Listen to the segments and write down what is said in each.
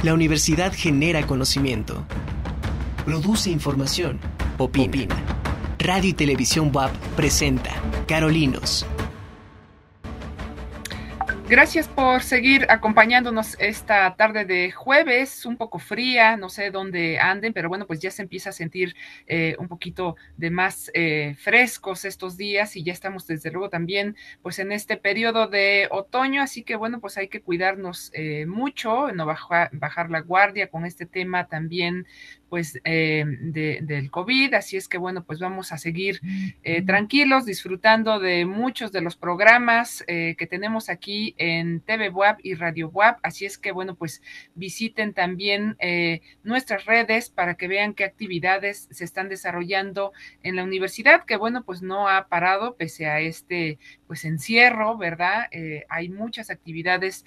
La universidad genera conocimiento, produce información, opina. Radio y Televisión WAP presenta Carolinos. Gracias por seguir acompañándonos esta tarde de jueves, un poco fría, no sé dónde anden, pero bueno, pues ya se empieza a sentir un poquito de más frescos estos días y ya estamos desde luego también pues en este periodo de otoño, así que bueno, pues hay que cuidarnos mucho, no bajar la guardia con este tema también pues del COVID, así es que bueno, pues vamos a seguir tranquilos, disfrutando de muchos de los programas que tenemos aquí en TV WAP y Radio WAP, así es que bueno, pues visiten también nuestras redes para que vean qué actividades se están desarrollando en la universidad, que bueno, pues no ha parado pese a este pues encierro, ¿verdad? Hay muchas actividades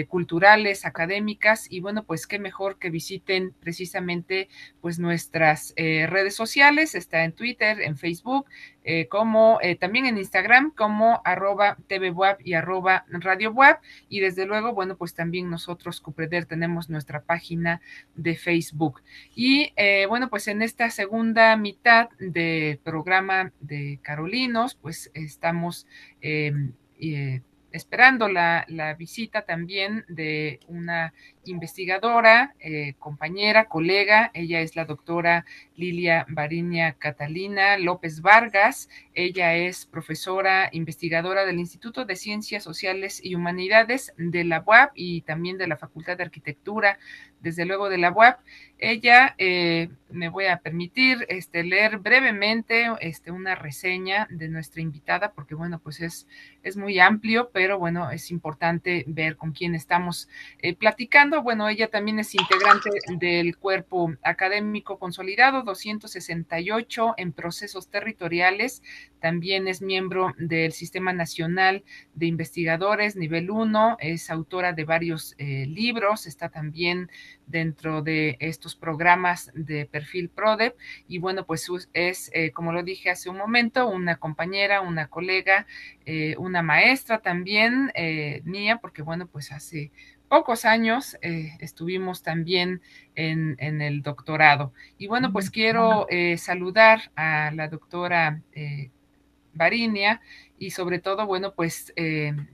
culturales, académicas, y bueno, pues qué mejor que visiten precisamente pues nuestras redes sociales, está en Twitter, en Facebook, como también en Instagram, como @tvwap y @radiowap, y desde luego, bueno, pues también nosotros, Cupreder, tenemos nuestra página de Facebook. Y bueno, pues en esta segunda mitad del programa de Carolinos, pues estamos esperando la visita también de una investigadora, compañera, colega. Ella es la doctora Lilia Varinia Catalina López Vargas. Ella es profesora investigadora del Instituto de Ciencias Sociales y Humanidades de la UAP y también de la Facultad de Arquitectura, desde luego de la UAP. Ella, me voy a permitir leer brevemente una reseña de nuestra invitada, porque bueno, pues es muy amplio, pero bueno, es importante ver con quién estamos platicando. Bueno, ella también es integrante del cuerpo académico consolidado 268 en procesos territoriales, también es miembro del Sistema Nacional de Investigadores nivel 1, es autora de varios libros, está también dentro de estos programas de perfil PRODEP, y bueno, pues es, como lo dije hace un momento, una compañera, una colega, una maestra también mía, porque bueno, pues hace pocos años estuvimos también en el doctorado. Y bueno, pues quiero saludar a la doctora Varinia, y sobre todo, bueno, pues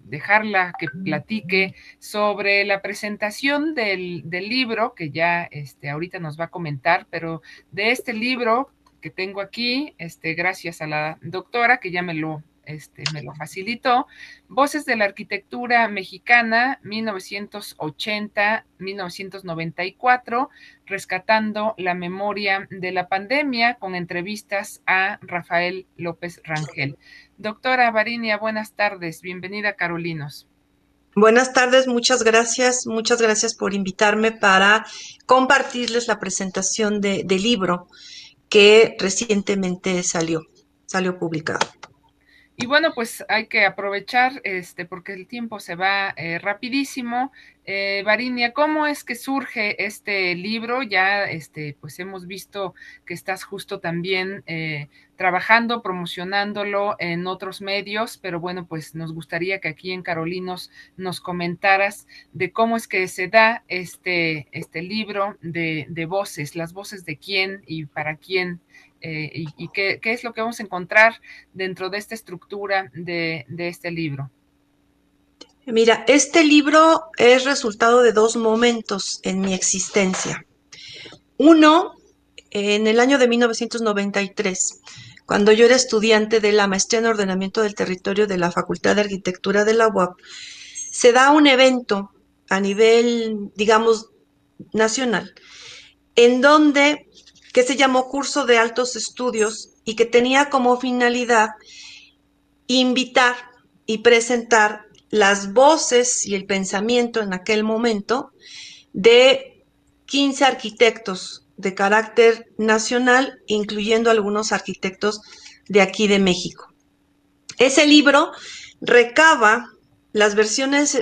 dejarla que platique sobre la presentación del libro, que ya ahorita nos va a comentar, pero de este libro que tengo aquí, gracias a la doctora que ya me lo facilitó, Voces de la Arquitectura Mexicana, 1980-1994, rescatando la memoria de la pandemia, con entrevistas a Rafael López Rangel. Doctora Varinia, buenas tardes, bienvenida a Carolinos. Buenas tardes, muchas gracias por invitarme para compartirles la presentación del libro que recientemente salió publicado. Y bueno, pues hay que aprovechar porque el tiempo se va rapidísimo. Varinia, ¿cómo es que surge este libro? Ya pues hemos visto que estás justo también trabajando, promocionándolo en otros medios, pero bueno, pues nos gustaría que aquí en Carolinos nos comentaras de cómo es que se da este libro de voces, las voces de quién y para quién. Y qué es lo que vamos a encontrar dentro de esta estructura de este libro. Mira, este libro es resultado de dos momentos en mi existencia. Uno, en el año de 1993, cuando yo era estudiante de la maestría en ordenamiento del territorio de la Facultad de Arquitectura de la UAP, se da un evento a nivel, digamos, nacional, en donde que se llamó Curso de Altos Estudios y que tenía como finalidad invitar y presentar las voces y el pensamiento en aquel momento de 15 arquitectos de carácter nacional, incluyendo algunos arquitectos de aquí de México. Ese libro recaba las versiones,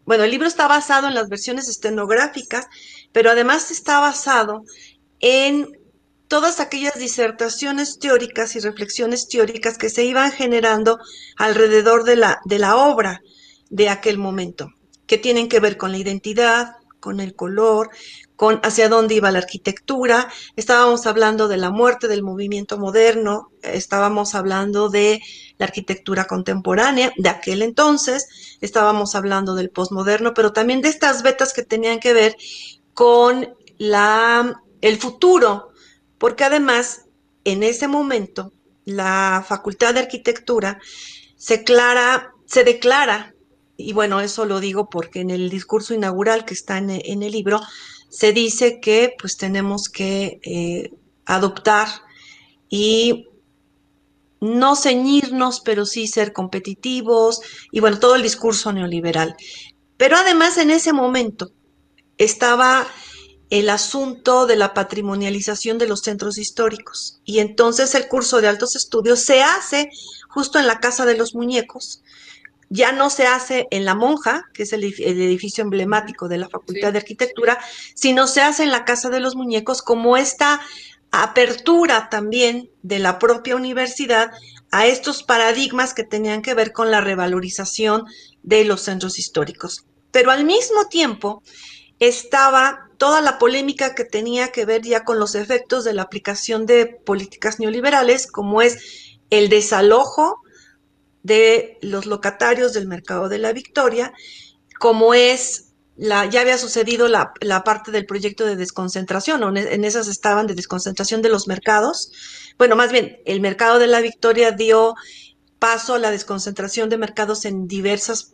bueno, el libro está basado en las versiones estenográficas, pero además está basado en todas aquellas disertaciones teóricas y reflexiones teóricas que se iban generando alrededor de la obra de aquel momento, que tienen que ver con la identidad, con el color, con hacia dónde iba la arquitectura. Estábamos hablando de la muerte del movimiento moderno, estábamos hablando de la arquitectura contemporánea de aquel entonces, estábamos hablando del posmoderno, pero también de estas vetas que tenían que ver con el futuro, porque además en ese momento la Facultad de Arquitectura se declara, y bueno, eso lo digo porque en el discurso inaugural que está en el libro, se dice que pues tenemos que adoptar y no ceñirnos, pero sí ser competitivos, y bueno, todo el discurso neoliberal. Pero además en ese momento estaba el asunto de la patrimonialización de los centros históricos. Y entonces el curso de altos estudios se hace justo en la Casa de los Muñecos. Ya no se hace en La Monja, que es el edificio emblemático de la Facultad de Arquitectura, sino se hace en la Casa de los Muñecos como esta apertura también de la propia universidad a estos paradigmas que tenían que ver con la revalorización de los centros históricos. Pero al mismo tiempo estaba toda la polémica que tenía que ver ya con los efectos de la aplicación de políticas neoliberales, como es el desalojo de los locatarios del mercado de la Victoria, como es ya había sucedido la parte del proyecto de desconcentración, ¿no? En esas estaban de desconcentración de los mercados. Bueno, más bien, el mercado de la Victoria dio paso a la desconcentración de mercados en diversos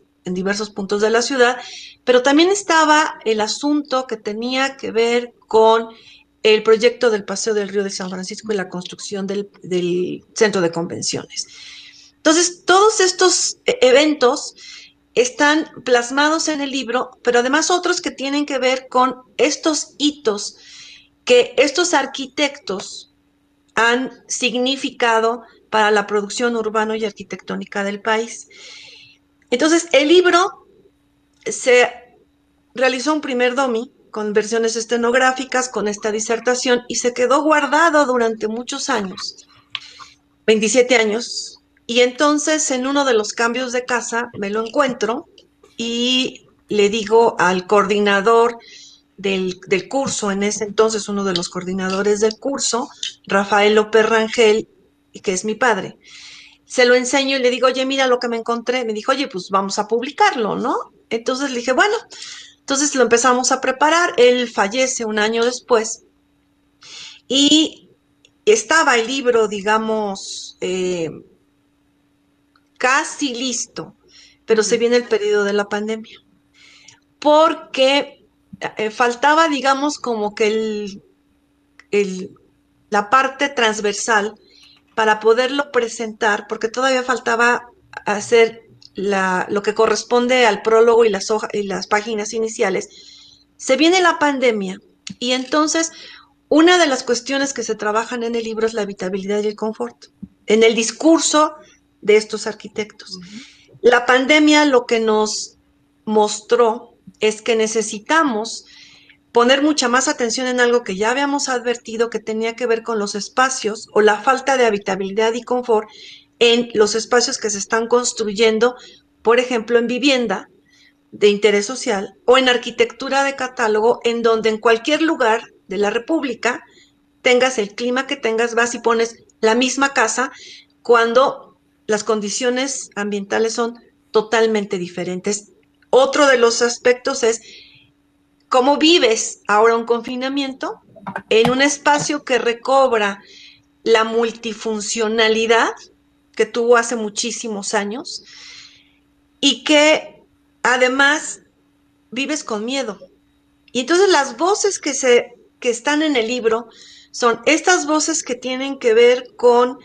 puntos de la ciudad, pero también estaba el asunto que tenía que ver con el proyecto del Paseo del Río de San Francisco y la construcción del centro de convenciones. Entonces, todos estos eventos están plasmados en el libro, pero además otros que tienen que ver con estos hitos que estos arquitectos han significado para la producción urbano y arquitectónica del país. Entonces, el libro se realizó un primer domi con versiones estenográficas, con esta disertación, y se quedó guardado durante muchos años, 27 años, y entonces en uno de los cambios de casa me lo encuentro y le digo al coordinador del curso, en ese entonces uno de los coordinadores del curso, Rafael López Rangel, que es mi padre, se lo enseño y le digo, oye, mira lo que me encontré. Me dijo, oye, pues vamos a publicarlo, ¿no? Entonces le dije, bueno, entonces lo empezamos a preparar. Él fallece un año después y estaba el libro, digamos, casi listo, pero se viene el periodo de la pandemia, porque faltaba, digamos, como que la parte transversal para poderlo presentar, porque todavía faltaba hacer lo que corresponde al prólogo y las páginas iniciales. Se viene la pandemia y entonces una de las cuestiones que se trabajan en el libro es la habitabilidad y el confort, en el discurso de estos arquitectos. La pandemia lo que nos mostró es que necesitamos poner mucha más atención en algo que ya habíamos advertido, que tenía que ver con los espacios o la falta de habitabilidad y confort en los espacios que se están construyendo, por ejemplo, en vivienda de interés social o en arquitectura de catálogo, en donde en cualquier lugar de la República tengas el clima que tengas, vas y pones la misma casa cuando las condiciones ambientales son totalmente diferentes. Otro de los aspectos es cómo vives ahora un confinamiento en un espacio que recobra la multifuncionalidad que tuvo hace muchísimos años y que además vives con miedo. Y entonces las voces que están en el libro son estas voces que tienen que ver con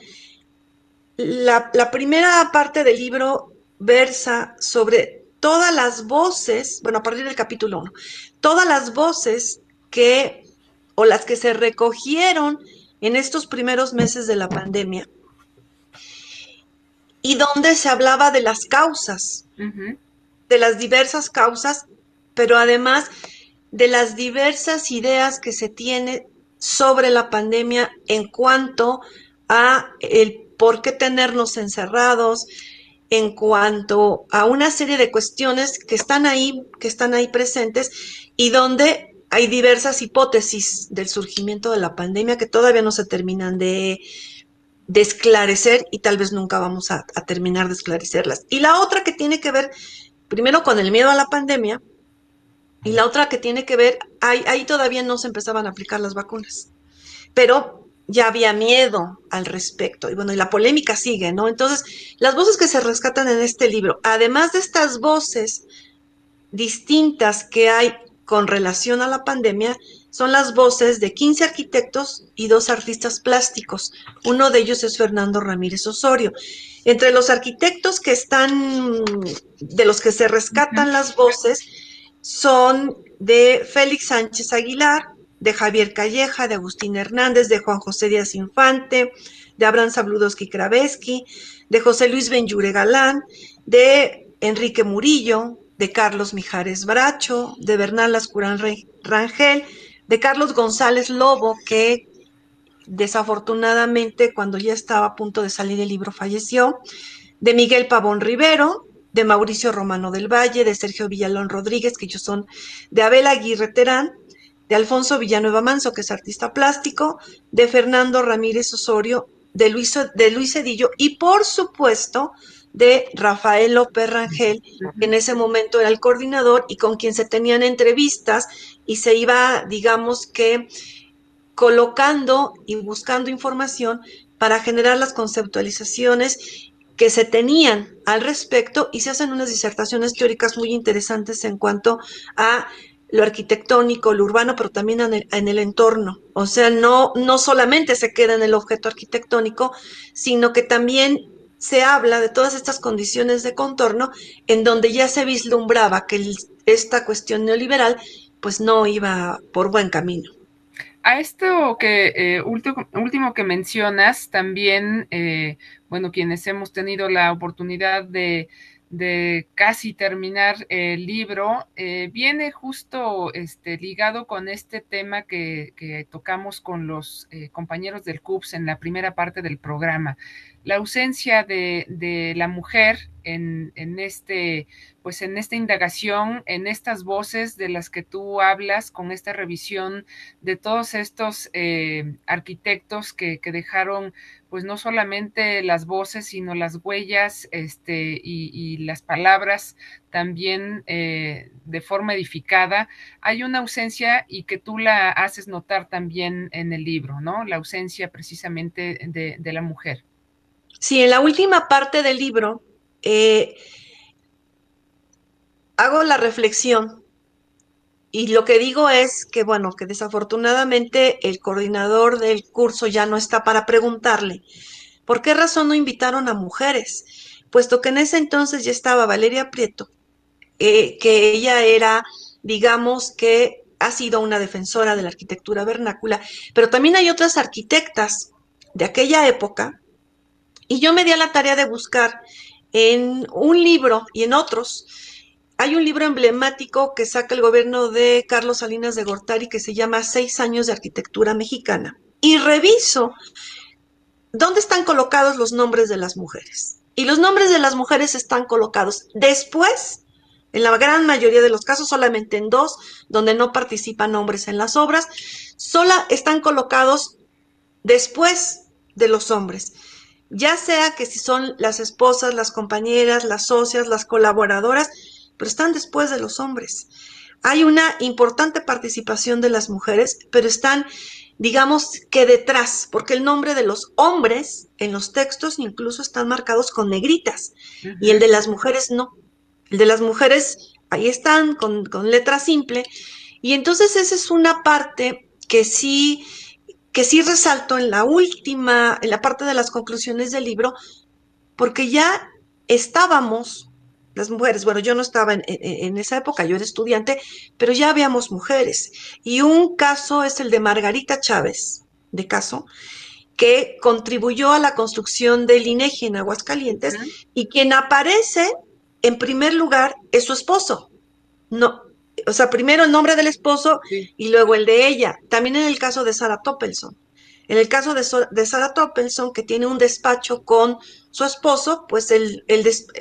la primera parte del libro versa sobre todas las voces, bueno, a partir del capítulo 1, todas las voces o las que se recogieron en estos primeros meses de la pandemia y donde se hablaba de las causas, de las diversas causas, pero además de las diversas ideas que se tiene sobre la pandemia en cuanto a el por qué tenernos encerrados, en cuanto a una serie de cuestiones que están ahí presentes y donde hay diversas hipótesis del surgimiento de la pandemia que todavía no se terminan de esclarecer y tal vez nunca vamos a terminar de esclarecerlas. Y la otra que tiene que ver primero con el miedo a la pandemia y la otra que tiene que ver, ahí todavía no se empezaban a aplicar las vacunas, pero ya había miedo al respecto. Y bueno, y la polémica sigue, ¿no? Entonces, las voces que se rescatan en este libro, además de estas voces distintas que hay con relación a la pandemia, son las voces de 15 arquitectos y 2 artistas plásticos. Uno de ellos es Fernando Ramírez Osorio. Entre los arquitectos que están, de los que se rescatan las voces, son de Félix Sánchez Aguilar, de Javier Calleja, de Agustín Hernández, de Juan José Díaz Infante, de Abraham Sabludowski Kraveski, de José Luis Benyure Galán, de Enrique Murillo, de Carlos Mijares Bracho, de Bernal Lascurán Rangel, de Carlos González Lobo, que desafortunadamente cuando ya estaba a punto de salir el libro falleció, de Miguel Pavón Rivero, de Mauricio Romano del Valle, de Sergio Villalón Rodríguez, que ellos son de Abel Aguirre Terán, de Alfonso Villanueva Manso, que es artista plástico, de Fernando Ramírez Osorio, de Luis Cedillo y por supuesto de Rafael López Rangel, que en ese momento era el coordinador y con quien se tenían entrevistas y se iba, digamos que, colocando y buscando información para generar las conceptualizaciones que se tenían al respecto y se hacen unas disertaciones teóricas muy interesantes en cuanto a lo arquitectónico, lo urbano, pero también en el entorno. O sea, no solamente se queda en el objeto arquitectónico, sino que también se habla de todas estas condiciones de contorno en donde ya se vislumbraba que esta cuestión neoliberal pues no iba por buen camino. A esto que último que mencionas, también, bueno, quienes hemos tenido la oportunidad de casi terminar el libro, viene justo ligado con este tema que tocamos con los compañeros del CUPS en la primera parte del programa, la ausencia de la mujer en pues en esta indagación, en estas voces de las que tú hablas, con esta revisión de todos estos arquitectos que dejaron pues no solamente las voces, sino las huellas y las palabras también de forma edificada. Hay una ausencia y que tú la haces notar también en el libro, ¿no? La ausencia precisamente de la mujer. Sí, en la última parte del libro hago la reflexión y lo que digo es que, bueno, que desafortunadamente el coordinador del curso ya no está para preguntarle por qué razón no invitaron a mujeres, puesto que en ese entonces ya estaba Valeria Prieto, que ella era, digamos que ha sido una defensora de la arquitectura vernácula, pero también hay otras arquitectas de aquella época, y yo me di a la tarea de buscar en un libro y en otros. Hay un libro emblemático que saca el gobierno de Carlos Salinas de Gortari que se llama 6 años de arquitectura mexicana. Y reviso dónde están colocados los nombres de las mujeres. Y los nombres de las mujeres están colocados después, en la gran mayoría de los casos, solamente en 2, donde no participan hombres en las obras, sola están colocados después de los hombres. Ya sea que si son las esposas, las compañeras, las socias, las colaboradoras, pero están después de los hombres. Hay una importante participación de las mujeres, pero están, digamos que detrás, porque el nombre de los hombres en los textos incluso están marcados con negritas, y el de las mujeres no. El de las mujeres ahí están con letra simple, y entonces esa es una parte que sí resalto en la parte de las conclusiones del libro, porque ya estábamos, las mujeres, bueno, yo no estaba en esa época, yo era estudiante, pero ya habíamos mujeres. Y un caso es el de Margarita Chávez, de Caso, que contribuyó a la construcción del INEGI en Aguascalientes, y quien aparece en primer lugar es su esposo. No, o sea, primero el nombre del esposo y luego el de ella. También en el caso de Sarah Toppelson. En el caso de Sarah Toppelson, que tiene un despacho con su esposo, pues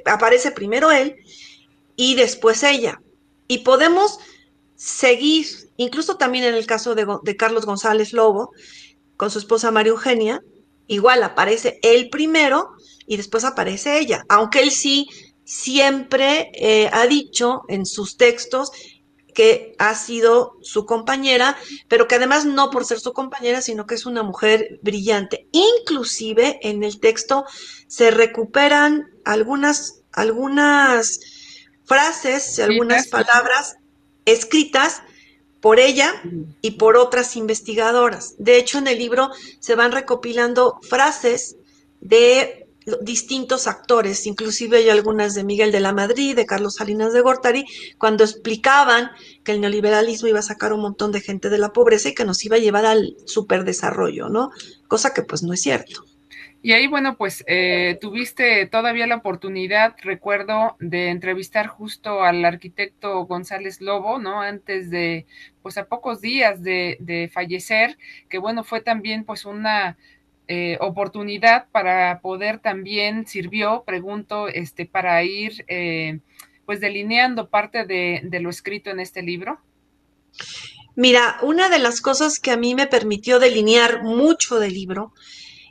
aparece primero él y después ella. Y podemos seguir, incluso también en el caso de Carlos González Lobo, con su esposa María Eugenia, igual aparece él primero y después aparece ella, aunque él sí siempre ha dicho en sus textos que ha sido su compañera, pero que además no por ser su compañera, sino que es una mujer brillante. Inclusive en el texto se recuperan algunas frases, algunas Citas, ajá. palabras escritas por ella y por otras investigadoras. De hecho, en el libro se van recopilando frases de distintos actores, inclusive hay algunas de Miguel de la Madrid, de Carlos Salinas de Gortari, cuando explicaban que el neoliberalismo iba a sacar un montón de gente de la pobreza y que nos iba a llevar al superdesarrollo, ¿no? Cosa que pues no es cierto. Y ahí, bueno, pues tuviste todavía la oportunidad, recuerdo, de entrevistar justo al arquitecto González Lobo, ¿no? Antes de, pues a pocos días de fallecer, que bueno, fue también pues una oportunidad para poder también, sirvió, pregunto, para ir pues delineando parte de lo escrito en este libro. Mira, una de las cosas que a mí me permitió delinear mucho del libro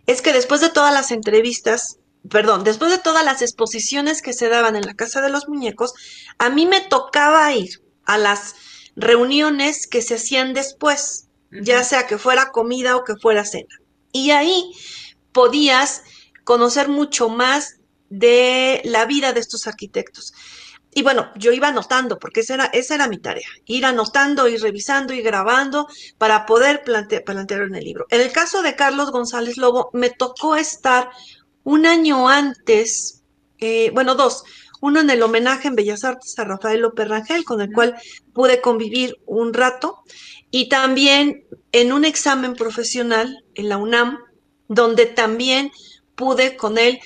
es que después de todas las entrevistas, perdón, después de todas las exposiciones que se daban en la Casa de los Muñecos, a mí me tocaba ir a las reuniones que se hacían después, Uh ya -huh. sea que fuera comida o que fuera cena. Y ahí podías conocer mucho más de la vida de estos arquitectos. Y bueno, yo iba anotando, porque esa era mi tarea, ir anotando, ir revisando, ir grabando para poder plantearlo en el libro. En el caso de Carlos González Lobo, me tocó estar un año antes, bueno, dos, uno en el homenaje en Bellas Artes a Rafael López Rangel, con el cual pude convivir un rato, y también en un examen profesional en la UNAM, donde también pude con él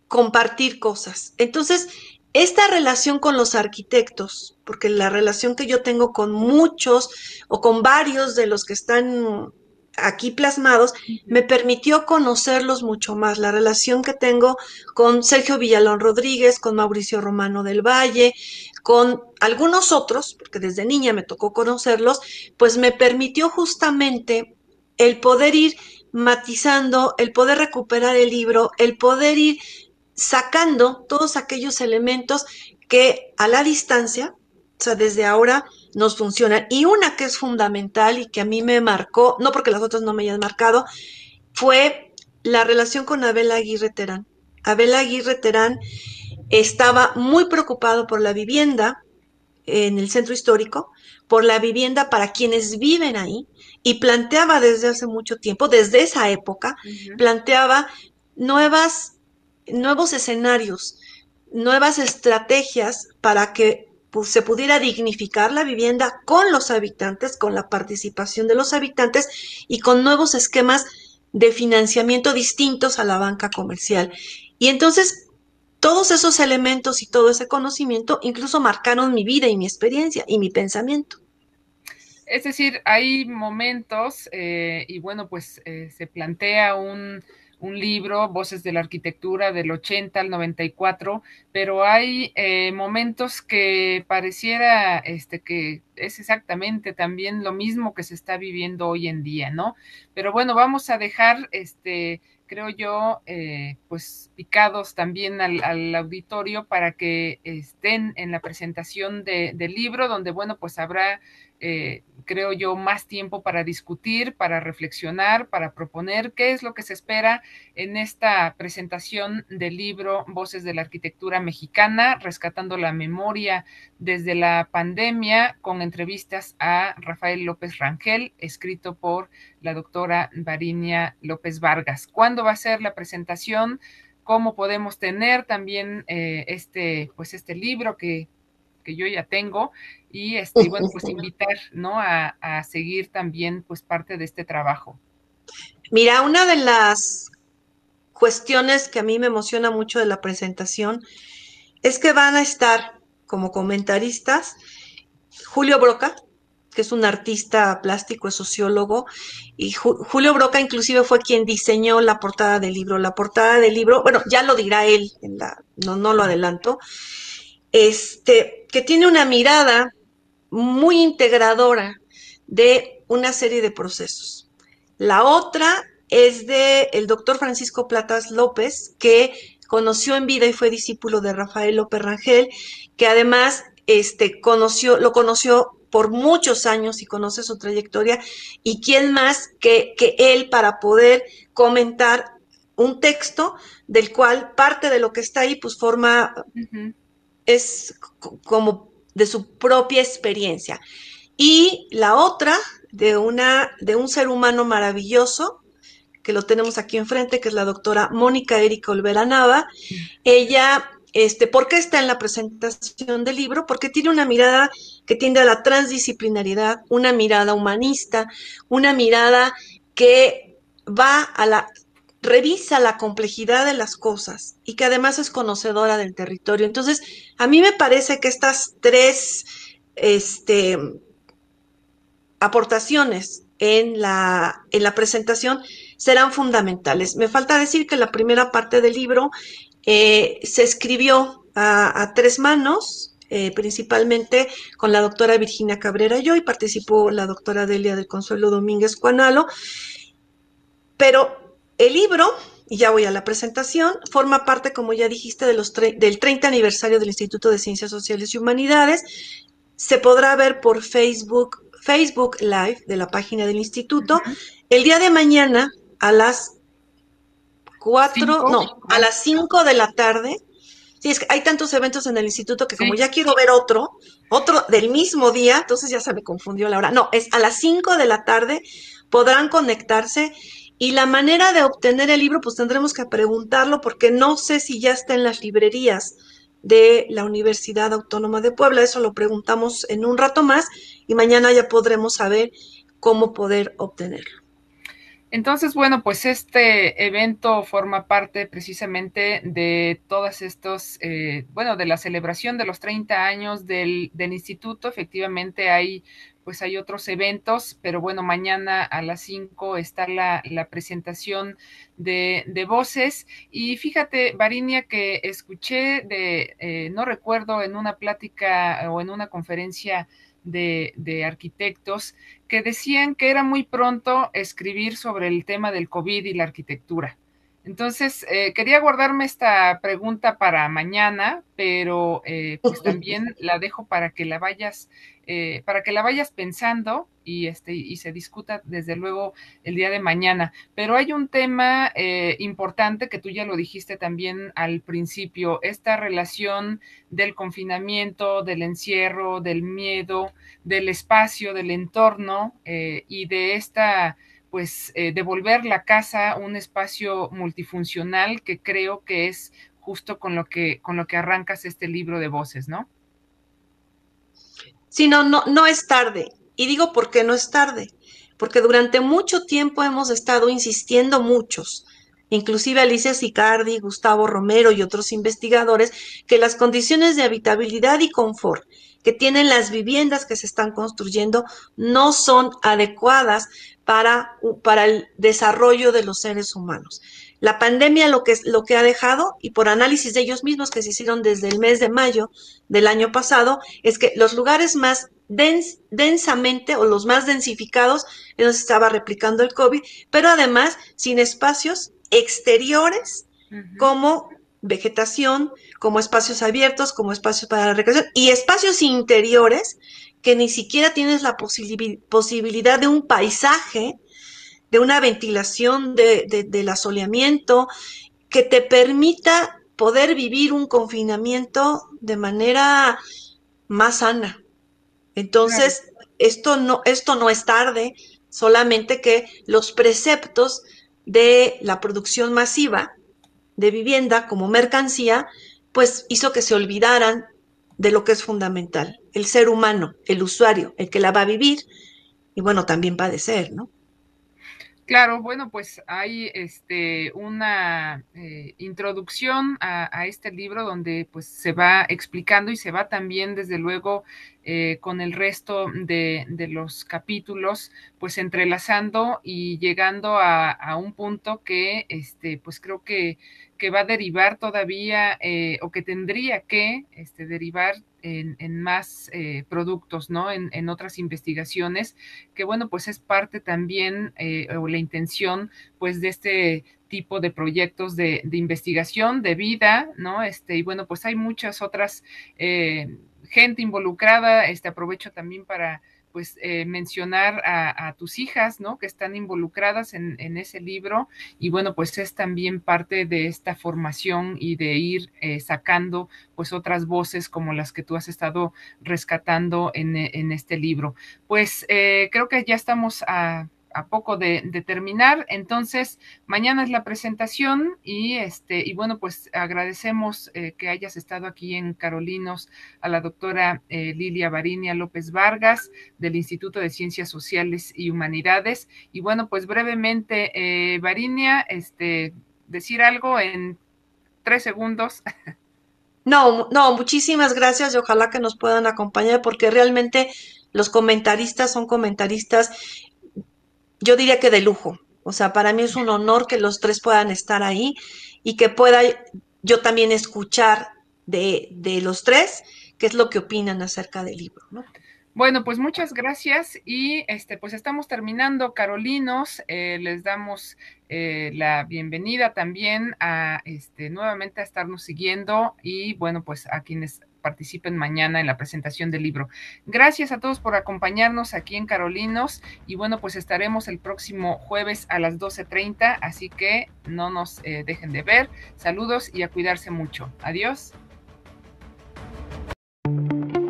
compartir cosas. Entonces, esta relación con los arquitectos, porque la relación que yo tengo con muchos o con varios de los que están aquí plasmados, me permitió conocerlos mucho más. La relación que tengo con Sergio Villalón Rodríguez, con Mauricio Romano del Valle, con algunos otros, porque desde niña me tocó conocerlos, pues me permitió justamente el poder ir matizando, el poder recuperar el libro, el poder ir sacando todos aquellos elementos que a la distancia, o sea, desde ahora nos funcionan. Y una que es fundamental y que a mí me marcó, no porque las otras no me hayan marcado, fue la relación con Abel Aguirre Terán. Abel Aguirre Terán estaba muy preocupado por la vivienda en el centro histórico, por la vivienda para quienes viven ahí, y planteaba desde hace mucho tiempo, desde esa época, Uh -huh. planteaba nuevos escenarios, nuevas estrategias para que pues, se pudiera dignificar la vivienda con los habitantes, con la participación de los habitantes y con nuevos esquemas de financiamiento distintos a la banca comercial. Y entonces todos esos elementos y todo ese conocimiento incluso marcaron mi vida y mi experiencia y mi pensamiento. Es decir, hay momentos, y bueno, pues se plantea un libro, Voces de la Arquitectura, del 80 al 94, pero hay momentos que pareciera que es exactamente también lo mismo que se está viviendo hoy en día, ¿no? Pero bueno, vamos a dejar, creo yo, pues picados también al auditorio para que estén en la presentación del libro, donde, bueno, pues habrá creo yo, más tiempo para discutir, para reflexionar, para proponer qué es lo que se espera en esta presentación del libro Voces de la Arquitectura Mexicana, rescatando la memoria desde la pandemia, con entrevistas a Rafael López Rangel, escrito por la doctora Varinia López Vargas. ¿Cuándo va a ser la presentación? ¿Cómo podemos tener también pues este libro que yo ya tengo? Y bueno, pues invitar, ¿no? A seguir también, pues, parte de este trabajo. Mira, una de las cuestiones que a mí me emociona mucho de la presentación es que van a estar como comentaristas Julio Broca, que es un artista plástico, es sociólogo, y Julio Broca inclusive fue quien diseñó la portada del libro. La portada del libro, bueno, ya lo dirá él, no lo adelanto, que tiene una mirada muy integradora de una serie de procesos. La otra es de el doctor Francisco Platas López, que conoció en vida y fue discípulo de Rafael López Rangel, que además lo conoció por muchos años y conoce su trayectoria, y quién más que él para poder comentar un texto del cual parte de lo que está ahí pues forma, es como de su propia experiencia. Y la otra de un ser humano maravilloso, que lo tenemos aquí enfrente, que es la doctora Mónica Erika Olvera Nava. Ella, ¿por qué está en la presentación del libro? Porque tiene una mirada que tiende a la transdisciplinariedad, una mirada humanista, una mirada que va a revisa la complejidad de las cosas y que además es conocedora del territorio. Entonces, a mí me parece que estas tres, este, aportaciones en la presentación serán fundamentales. Me falta decir que la primera parte del libro se escribió tres manos, principalmente con la doctora Virginia Cabrera y yo, y participó la doctora Delia del Consuelo Domínguez Cuanalo, pero el libro, y ya voy a la presentación, forma parte, como ya dijiste, del 30 aniversario del Instituto de Ciencias Sociales y Humanidades. Se podrá ver por Facebook Live de la página del instituto. El día de mañana a las 4, no, a las 5 de la tarde. Sí, es que hay tantos eventos en el instituto que como ya quiero ver otro del mismo día, entonces ya se me confundió la hora. No, es a las 5 de la tarde, podrán conectarse, y la manera de obtener el libro, pues tendremos que preguntarlo porque no sé si ya está en las librerías de la Universidad Autónoma de Puebla. Eso lo preguntamos en un rato más y mañana ya podremos saber cómo poder obtenerlo. Entonces, bueno, pues este evento forma parte precisamente de todas estos, bueno, de la celebración de los 30 años del instituto. Efectivamente hay, pues hay otros eventos, pero bueno, mañana a las 5 está la presentación de voces. Y fíjate, Varinia, que escuché no recuerdo, en una plática o en una conferencia de arquitectos, que decían que era muy pronto escribir sobre el tema del COVID y la arquitectura. Entonces, quería guardarme esta pregunta para mañana, pero pues también la dejo para que la vayas pensando y se discuta desde luego el día de mañana. Pero hay un tema importante que tú ya lo dijiste también al principio, esta relación del confinamiento, del encierro, del miedo, del espacio, del entorno, y de esta, pues, devolver la casa un espacio multifuncional, que creo que es justo con lo que arrancas este libro de voces, ¿no? Sí, no es tarde. Y digo por qué no es tarde. Porque durante mucho tiempo hemos estado insistiendo muchos, inclusive Alicia Sicardi, Gustavo Romero y otros investigadores, que las condiciones de habitabilidad y confort que tienen las viviendas que se están construyendo no son adecuadas para el desarrollo de los seres humanos. La pandemia lo que ha dejado, y por análisis de ellos mismos que se hicieron desde el mes de mayo del año pasado, es que los lugares más densamente o los más densificados es donde se estaba replicando el COVID, pero además sin espacios exteriores como vegetación, como espacios abiertos, como espacios para la recreación, y espacios interiores que ni siquiera tienes la posibilidad de un paisaje, de una ventilación, del asoleamiento, que te permita poder vivir un confinamiento de manera más sana. Entonces, claro, esto no es tarde, solamente que los preceptos de la producción masiva de vivienda como mercancía, pues hizo que se olvidaran de lo que es fundamental, el ser humano, el usuario, el que la va a vivir y bueno, también padecer, ¿no? Claro, bueno, pues hay una introducción a este libro donde pues se va explicando y se va también desde luego con el resto de los capítulos pues entrelazando y llegando a un punto que pues creo que va a derivar todavía o que tendría que derivar en más productos, ¿no? En otras investigaciones, que bueno, pues es parte también, o la intención, pues, de este tipo de proyectos de investigación, de vida, ¿no? Y bueno, pues hay muchas otras gente involucrada. Aprovecho también para pues mencionar a tus hijas, ¿no? Que están involucradas en ese libro, y bueno, pues es también parte de esta formación y de ir sacando pues otras voces como las que tú has estado rescatando en este libro. Pues creo que ya estamos a poco de terminar. Entonces mañana es la presentación, y bueno, pues agradecemos que hayas estado aquí en Carolinos a la doctora Lilia Varinia López Vargas del Instituto de Ciencias Sociales y Humanidades. Y bueno, pues brevemente, Varinia, decir algo en 3 segundos. No, muchísimas gracias y ojalá que nos puedan acompañar porque realmente los comentaristas son comentaristas, yo diría que de lujo. O sea, para mí es un honor que los tres puedan estar ahí y que pueda yo también escuchar de los tres qué es lo que opinan acerca del libro, ¿no? Bueno, pues muchas gracias, y pues estamos terminando, Carolinos. Les damos la bienvenida también a nuevamente a estarnos siguiendo, y bueno, pues a quienes participen mañana en la presentación del libro. Gracias a todos por acompañarnos aquí en Carolinos, y bueno, pues estaremos el próximo jueves a las 12:30, así que no nos dejen de ver. Saludos y a cuidarse mucho. Adiós.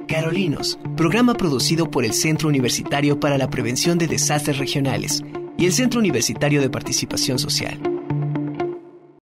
Carolinos, programa producido por el Centro Universitario para la Prevención de Desastres Regionales y el Centro Universitario de Participación Social.